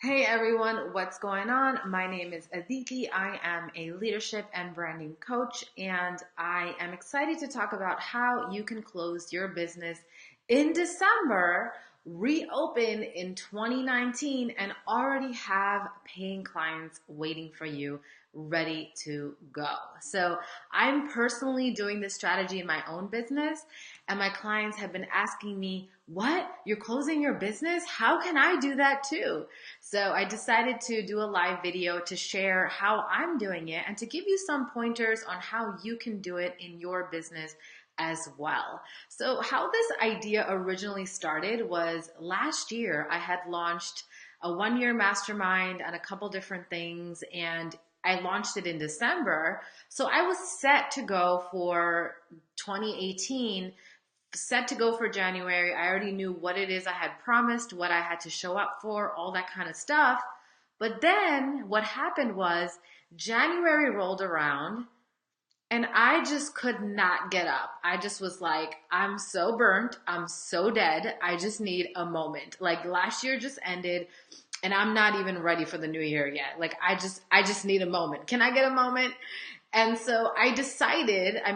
Hey everyone, what's going on? My name is Aditi. I am a leadership and branding coach, and I am excited to talk about how you can close your business in December, reopen in 2019, and already have paying clients waiting for you, ready to go. So, I'm personally doing this strategy in my own business, and my clients have been asking me, "What? You're closing your business? How can I do that too?" So I decided to do a live video to share how I'm doing it and to give you some pointers on how you can do it in your business as well. So how this idea originally started was last year I had launched a 1 year mastermind and a couple different things, and I launched it in December. So I was set to go for 2018, set to go for January. I already knew what it is I had promised, what I had to show up for, all that kind of stuff. But then what happened was January rolled around and I just could not get up. I just was like, I'm so burnt. I'm so dead. I just need a moment. Like last year just ended and I'm not even ready for the new year yet. Like I just need a moment. Can I get a moment? And so I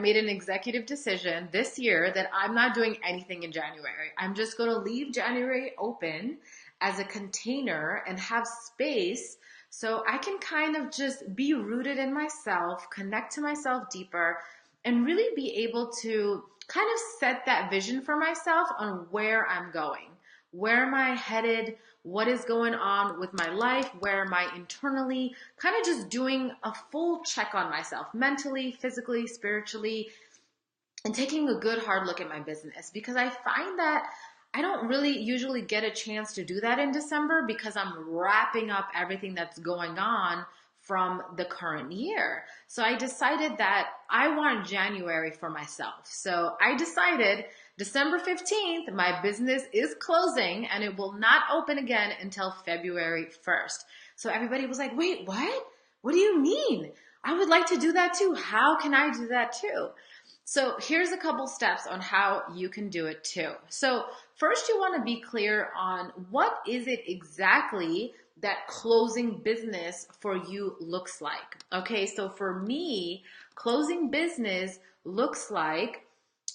made an executive decision this year that I'm not doing anything in January. I'm just going to leave January open as a container and have space so I can kind of just be rooted in myself, connect to myself deeper, and really be able to kind of set that vision for myself on where I'm going. Where am I headed? What is going on with my life? Where am I internally? Kind of just doing a full check on myself mentally, physically, spiritually, and taking a good hard look at my business, because I find that I don't really usually get a chance to do that in December because I'm wrapping up everything that's going on from the current year. So I decided that I want January for myself. So I decided December 15th, my business is closing and it will not open again until February 1st. So everybody was like, wait, what? What do you mean? I would like to do that too. How can I do that too? So here's a couple steps on how you can do it too. So first you want to be clear on what is it exactly that closing business for you looks like. Okay, so for me, closing business looks like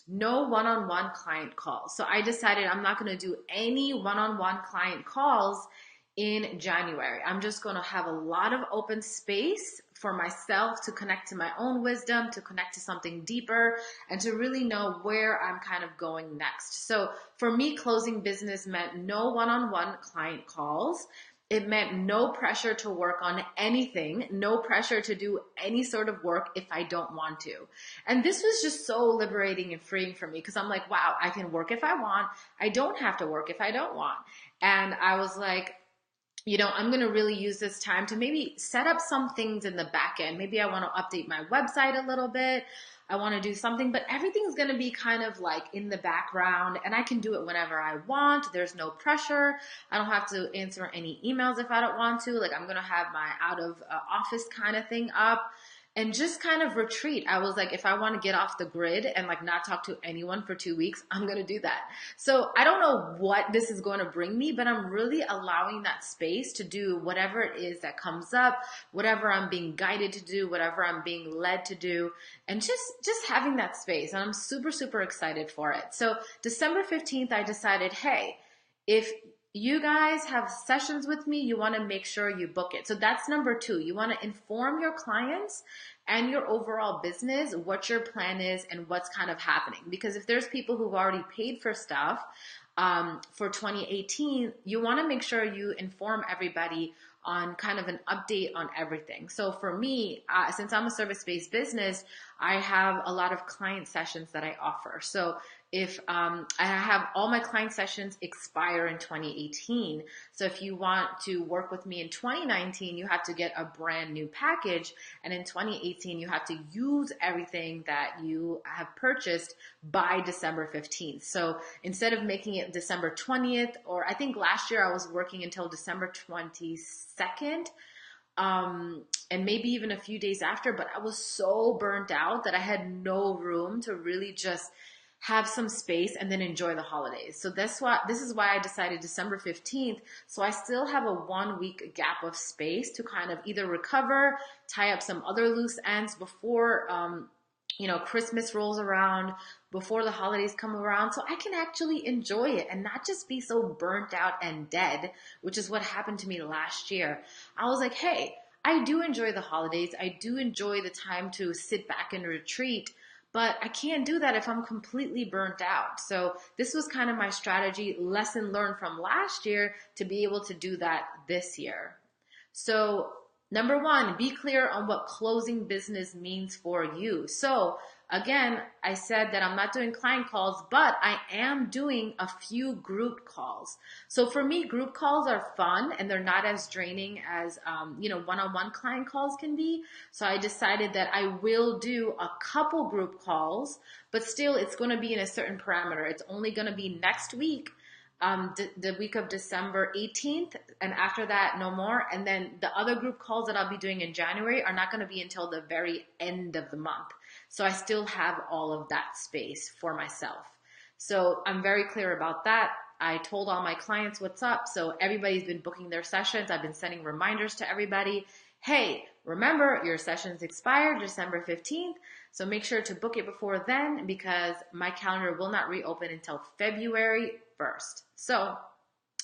no one-on-one client calls. So I decided I'm not going to do any one-on-one client calls in January. I'm just going to have a lot of open space for myself to connect to my own wisdom, to connect to something deeper, and to really know where I'm kind of going next. So for me, closing business meant no one-on-one client calls. It meant no pressure to work on anything, no pressure to do any sort of work if I don't want to. And this was just so liberating and freeing for me because I'm like, wow, I can work if I want. I don't have to work if I don't want. And I was like, I'm going to really use this time to maybe set up some things in the back end. Maybe I want to update my website a little bit. I want to do something, but everything's going to be kind of like in the background and I can do it whenever I want. There's no pressure. I don't have to answer any emails if I don't want to. Like I'm going to have my out of office kind of thing up and just kind of retreat. I was like, if I want to get off the grid and like not talk to anyone for 2 weeks, I'm going to do that. So I don't know what this is going to bring me, but I'm really allowing that space to do whatever it is that comes up, whatever I'm being guided to do, whatever I'm being led to do, and just having that space. And I'm super, super excited for it. So December 15th, I decided, hey, if you guys have sessions with me, you want to make sure you book it. So that's number two. You want to inform your clients and your overall business what your plan is and what's kind of happening. Because if there's people who've already paid for stuff for 2018, you want to make sure you inform everybody on kind of an update on everything. So for me, since I'm a service-based business, I have a lot of client sessions that I offer. So if I have all my client sessions expire in 2018. So if you want to work with me in 2019, you have to get a brand new package. And in 2018, you have to use everything that you have purchased by December 15th. So instead of making it December 20th, or I think last year I was working until December 22nd, and maybe even a few days after, but I was so burnt out that I had no room to really just have some space and then enjoy the holidays. So this is why I decided December 15th. So I still have a 1 week gap of space to kind of either recover, tie up some other loose ends before, Christmas rolls around, before the holidays come around, so I can actually enjoy it and not just be so burnt out and dead, which is what happened to me last year. I was like, hey, I do enjoy the holidays. I do enjoy the time to sit back and retreat, but I can't do that if I'm completely burnt out. So this was kind of my strategy, lesson learned from last year to be able to do that this year. So number one, be clear on what closing business means for you. So again, I said that I'm not doing client calls, but I am doing a few group calls. So for me, group calls are fun and they're not as draining as, one-on-one client calls can be. So I decided that I will do a couple group calls, but still it's going to be in a certain parameter. It's only going to be next week, the week of December 18th, and after that, no more. And then the other group calls that I'll be doing in January are not going to be until the very end of the month. So I still have all of that space for myself. So I'm very clear about that. I told all my clients what's up. So everybody's been booking their sessions. I've been sending reminders to everybody. Hey, remember your sessions expired December 15th. So make sure to book it before then because my calendar will not reopen until February 1st. So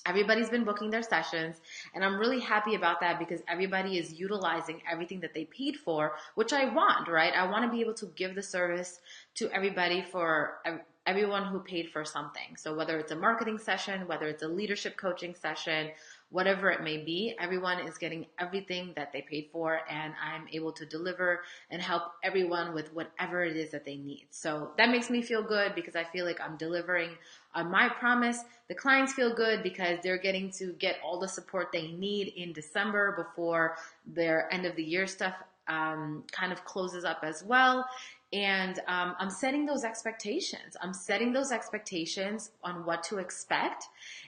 everybody's been booking their sessions and I'm really happy about that because everybody is utilizing everything that they paid for, which I want, right? I want to be able to give the service to everybody, for everyone who paid for something. So whether it's a marketing session, whether it's a leadership coaching session, whatever it may be, everyone is getting everything that they paid for, and I'm able to deliver and help everyone with whatever it is that they need. So that makes me feel good because I feel like I'm delivering on my promise. The clients feel good because they're getting to get all the support they need in December before their end of the year stuff kind of closes up as well. And I'm setting those expectations. I'm setting those expectations on what to expect.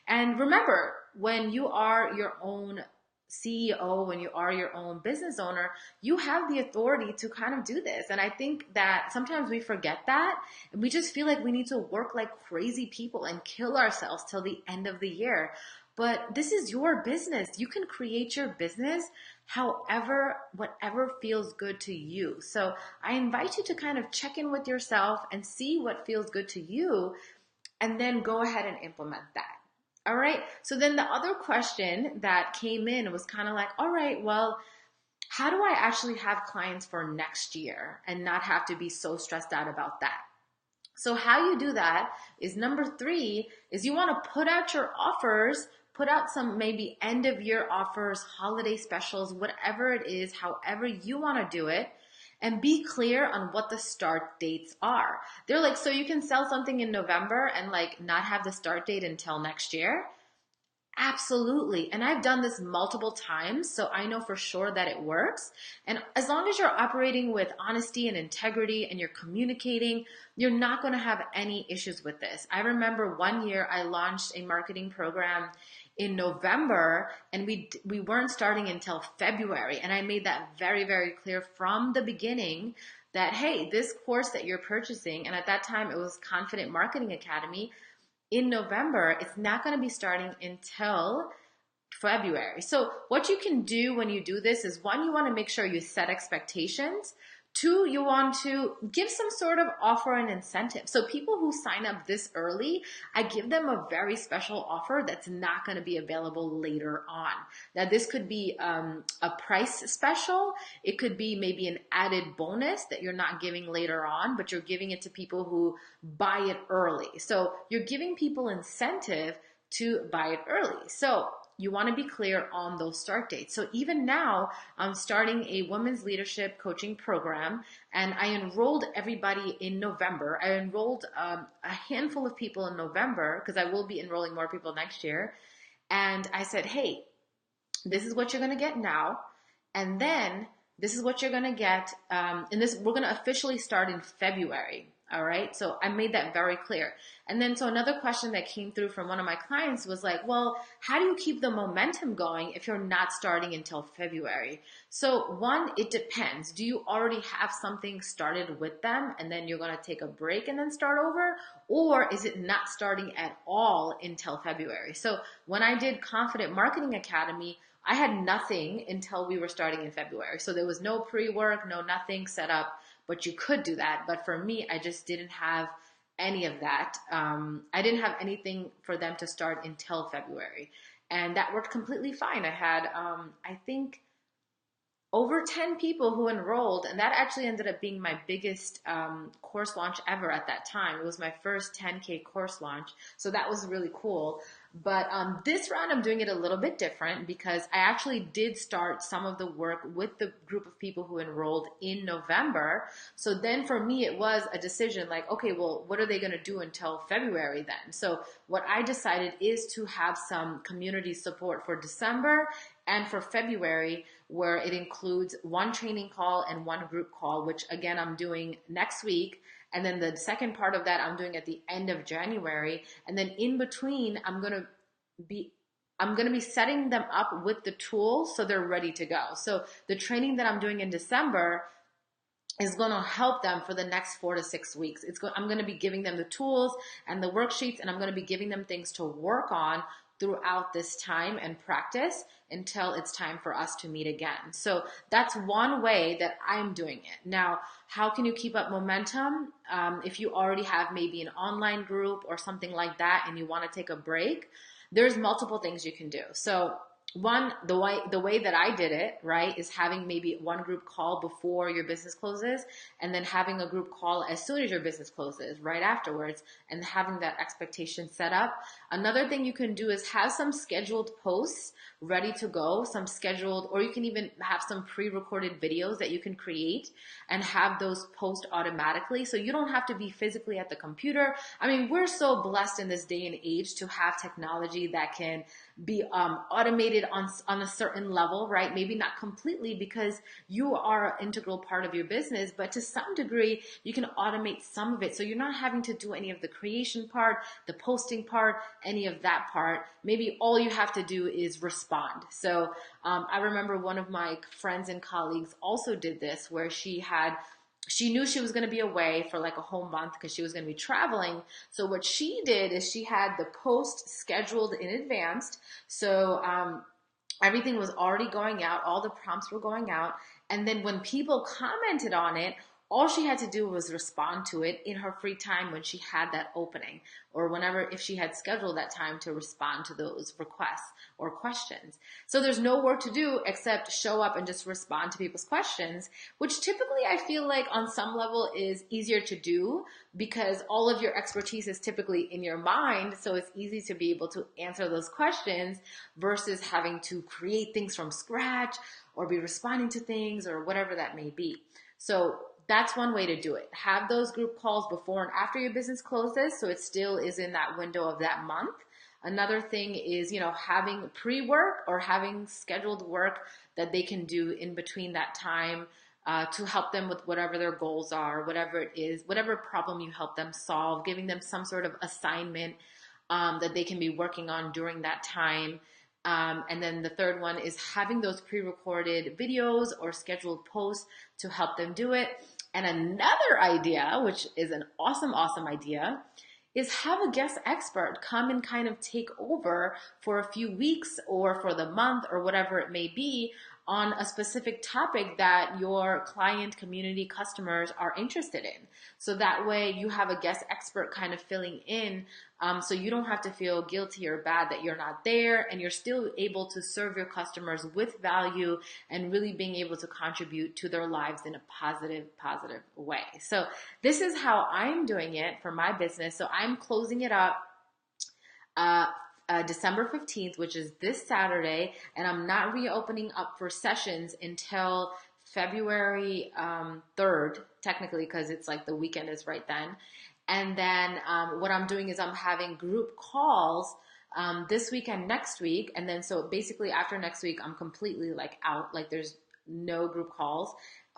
And remember, when you are your own CEO, when you are your own business owner, you have the authority to kind of do this. And I think that sometimes we forget that and we just feel like we need to work like crazy people and kill ourselves till the end of the year. But this is your business. You can create your business whatever feels good to you. So I invite you to kind of check in with yourself and see what feels good to you and then go ahead and implement that. All right. So then the other question that came in was kind of like, all right, well, how do I actually have clients for next year and not have to be so stressed out about that? So how you do that is number 3 is you want to put out your offers, put out some maybe end of year offers, holiday specials, whatever it is, however you want to do it, and be clear on what the start dates are. They're like, so you can sell something in November and like not have the start date until next year? Absolutely. And I've done this multiple times, so I know for sure that it works. And as long as you're operating with honesty and integrity and you're communicating, you're not going to have any issues with this. I remember one year I launched a marketing program in November and we weren't starting until February. And I made that very, very clear from the beginning that, hey, this course that you're purchasing, and at that time it was Confident Marketing Academy, in November, it's not going to be starting until February. So what you can do when you do this is, 1, you want to make sure you set expectations. 2, you want to give some sort of offer and incentive. So people who sign up this early, I give them a very special offer that's not going to be available later on. Now, this could be a price special. It could be maybe an added bonus that you're not giving later on, but you're giving it to people who buy it early. So you're giving people incentive to buy it early. So you want to be clear on those start dates. So even now, I'm starting a women's leadership coaching program, and I enrolled everybody in November. I enrolled a handful of people in November because I will be enrolling more people next year. And I said, hey, this is what you're going to get now. And then this is what you're going to get. And we're going to officially start in February. All right. So I made that very clear. And then, so another question that came through from one of my clients was like, well, how do you keep the momentum going if you're not starting until February? So one, it depends. Do you already have something started with them and then you're going to take a break and then start over? Or is it not starting at all until February? So when I did Confident Marketing Academy, I had nothing until we were starting in February. So there was no pre-work, no nothing set up, but you could do that. But for me, I just didn't have any of that. I didn't have anything for them to start until February. And that worked completely fine. I had, I think, over 10 people who enrolled, and that actually ended up being my biggest course launch ever at that time. It was my first 10K course launch, so that was really cool. But this round I'm doing it a little bit different because I actually did start some of the work with the group of people who enrolled in November. So then for me it was a decision like, okay, well, what are they going to do until February then? So what I decided is to have some community support for December and for February, where it includes one training call and one group call, which again, I'm doing next week. And then the second part of that, I'm doing at the end of January. And then in between, be I'm going to be setting them up with the tools so they're ready to go. So the training that I'm doing in December is going to help them for the next 4 to 6 weeks. I'm going to be giving them the tools and the worksheets, and I'm going to be giving them things to work on throughout this time and practice until it's time for us to meet again. So that's one way that I'm doing it. Now, how can you keep up momentum? If you already have maybe an online group or something like that and you want to take a break, there's multiple things you can do. So one, the way that I did it, right, is having maybe one group call before your business closes and then having a group call as soon as your business closes, right afterwards, and having that expectation set up. Another thing you can do is have some scheduled posts ready to go, some scheduled, or you can even have some pre-recorded videos that you can create and have those post automatically. So you don't have to be physically at the computer. I mean, we're so blessed in this day and age to have technology that can be automated on a certain level, right? Maybe not completely because you are an integral part of your business, but to some degree, you can automate some of it. So you're not having to do any of the creation part, the posting part, any of that part. Maybe all you have to do is respond. So I remember one of my friends and colleagues also did this where she knew she was going to be away for like a whole month because she was going to be traveling. So what she did is she had the post scheduled in advance. So everything was already going out. All the prompts were going out. And then when people commented on it, all she had to do was respond to it in her free time when she had that opening, or whenever, if she had scheduled that time to respond to those requests or questions. So there's no work to do except show up and just respond to people's questions, which typically I feel like on some level is easier to do because all of your expertise is typically in your mind. So it's easy to be able to answer those questions versus having to create things from scratch or be responding to things or whatever that may be. So that's one way to do it. Have those group calls before and after your business closes, so it still is in that window of that month. Another thing is, having pre-work or having scheduled work that they can do in between that time to help them with whatever their goals are, whatever it is, whatever problem you help them solve, giving them some sort of assignment that they can be working on during that time. And then the third one is having those pre-recorded videos or scheduled posts to help them do it. And another idea, which is an awesome, awesome idea, is have a guest expert come and kind of take over for a few weeks or for the month or whatever it may be on a specific topic that your client, community, customers are interested in. So that way you have a guest expert kind of filling in, so you don't have to feel guilty or bad that you're not there, and you're still able to serve your customers with value and really being able to contribute to their lives in a positive way. So this is how I'm doing it for my business. So I'm closing it up December 15th, which is this Saturday, and I'm not reopening up for sessions until February 3rd, technically, because it's like the weekend is right then. And then what I'm doing is I'm having group calls this week and next week. And then so basically after next week, I'm completely like out, like there's no group calls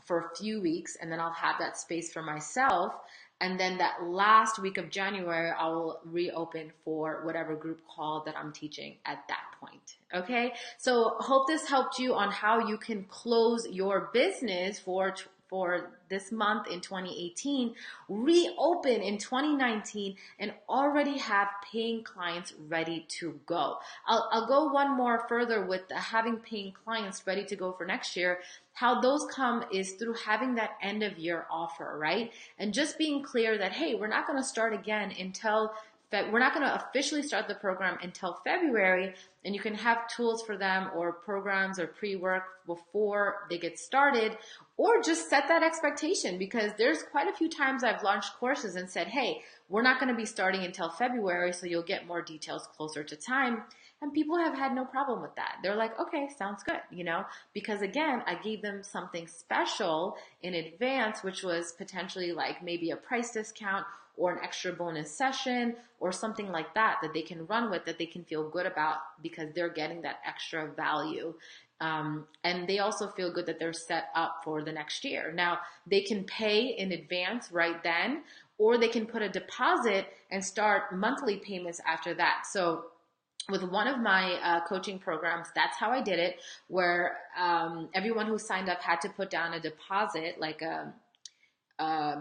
for a few weeks. And then I'll have that space for myself. And then that last week of January, I will reopen for whatever group call that I'm teaching at that point. Okay. So hope this helped you on how you can close your business for this month in 2018, reopen in 2019, and already have paying clients ready to go. I'll go one more further with having paying clients ready to go for next year. How those come is through having that end of year offer, right? And just being clear that, hey, we're not going to start again until we're not going to officially start the program until February, and you can have tools for them or programs or pre-work before they get started, or just set that expectation, because there's quite a few times I've launched courses and said, hey, we're not going to be starting until February, so you'll get more details closer to time. And people have had no problem with that. They're like, okay, sounds good, because again, I gave them something special in advance, which was potentially like maybe a price discount or an extra bonus session or something like that they can run with, that they can feel good about because they're getting that extra value. And they also feel good that they're set up for the next year. Now, they can pay in advance right then, or they can put a deposit and start monthly payments after that. So with one of my coaching programs, that's how I did it, where everyone who signed up had to put down a deposit, like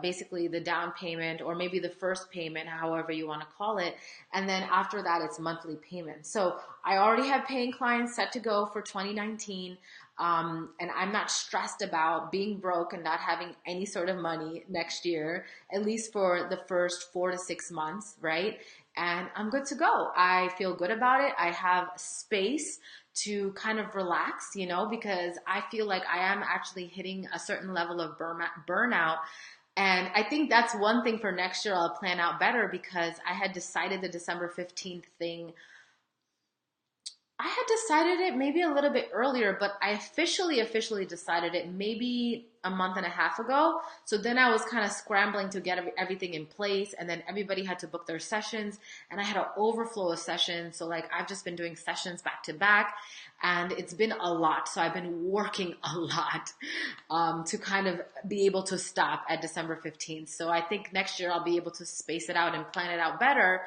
basically the down payment or maybe the first payment, however you want to call it. And then after that, it's monthly payments. So I already have paying clients set to go for 2019. And I'm not stressed about being broke and not having any sort of money next year, at least for the first 4 to 6 months, right? And I'm good to go. I feel good about it. I have space to kind of relax, because I feel like I am actually hitting a certain level of burnout. And I think that's one thing for next year I'll plan out better, because I had decided the December 15th thing. I had decided it maybe a little bit earlier, but I officially decided it maybe a month and a half ago. So then I was kind of scrambling to get everything in place, and then everybody had to book their sessions, and I had an overflow of sessions. So like I've just been doing sessions back to back, and it's been a lot. So I've been working a lot to kind of be able to stop at December 15th. So I think next year I'll be able to space it out and plan it out better.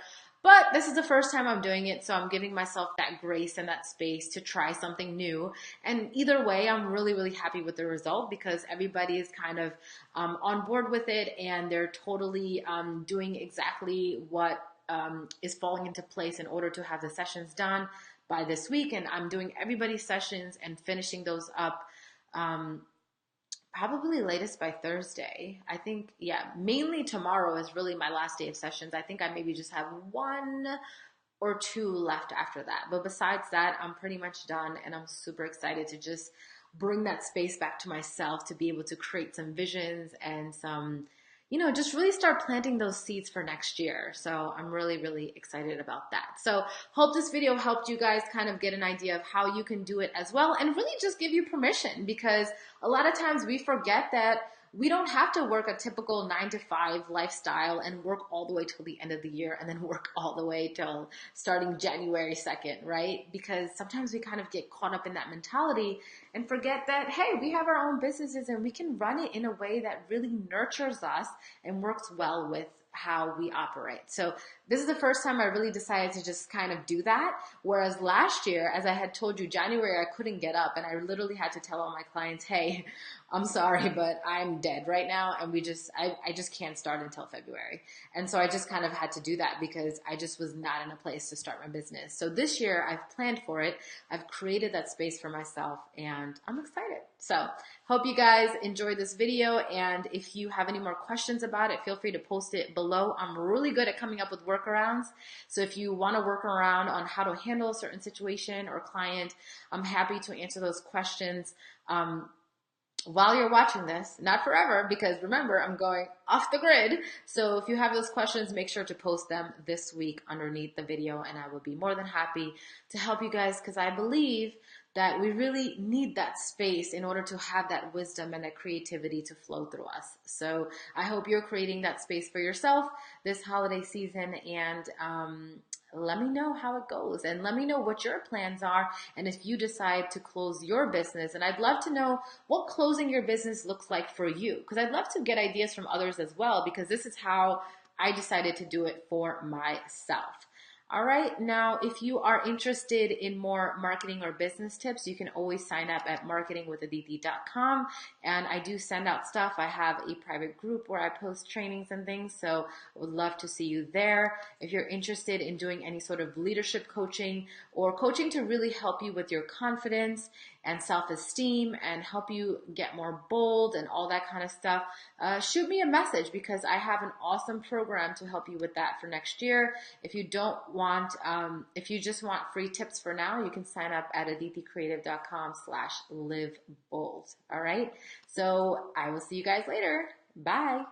But this is the first time I'm doing it, so I'm giving myself that grace and that space to try something new. And either way, I'm really, really happy with the result, because everybody is kind of on board with it, and they're totally doing exactly what is falling into place in order to have the sessions done by this week. And I'm doing everybody's sessions and finishing those up probably latest by Thursday. I think, yeah, mainly tomorrow is really my last day of sessions. I think I maybe just have 1 or 2 left after that. But besides that, I'm pretty much done, and I'm super excited to just bring that space back to myself, to be able to create some visions and some, just really start planting those seeds for next year. So I'm really, really excited about that. So hope this video helped you guys kind of get an idea of how you can do it as well, and really just give you permission, because a lot of times we forget that we don't have to work a typical 9-to-5 lifestyle and work all the way till the end of the year and then work all the way till starting January 2nd, right? Because sometimes we kind of get caught up in that mentality and forget that, hey, we have our own businesses and we can run it in a way that really nurtures us and works well with how we operate. So this is the first time I really decided to just kind of do that. Whereas last year, as I had told you, January, I couldn't get up, and I literally had to tell all my clients, hey, I'm sorry, but I'm dead right now. And I just can't start until February. And so I just kind of had to do that because I just was not in a place to start my business. So this year I've planned for it. I've created that space for myself, and I'm excited. So hope you guys enjoyed this video. And if you have any more questions about it, feel free to post it below. I'm really good at coming up with workarounds. So if you want to work around on how to handle a certain situation or client, I'm happy to answer those questions while you're watching this, not forever, because remember, I'm going off the grid. So if you have those questions, make sure to post them this week underneath the video, and I will be more than happy to help you guys, because I believe that we really need that space in order to have that wisdom and that creativity to flow through us. So I hope you're creating that space for yourself this holiday season, and let me know how it goes and let me know what your plans are and if you decide to close your business. And I'd love to know what closing your business looks like for you, because I'd love to get ideas from others as well, because this is how I decided to do it for myself. All right. Now, if you are interested in more marketing or business tips, you can always sign up at marketingwithaditi.com. And I do send out stuff. I have a private group where I post trainings and things. So I would love to see you there. If you're interested in doing any sort of leadership coaching or coaching to really help you with your confidence and self-esteem and help you get more bold and all that kind of stuff, shoot me a message, because I have an awesome program to help you with that for next year. If you don't want, if you just want free tips for now, you can sign up at aditicreative.com/livebold. All right. So I will see you guys later. Bye.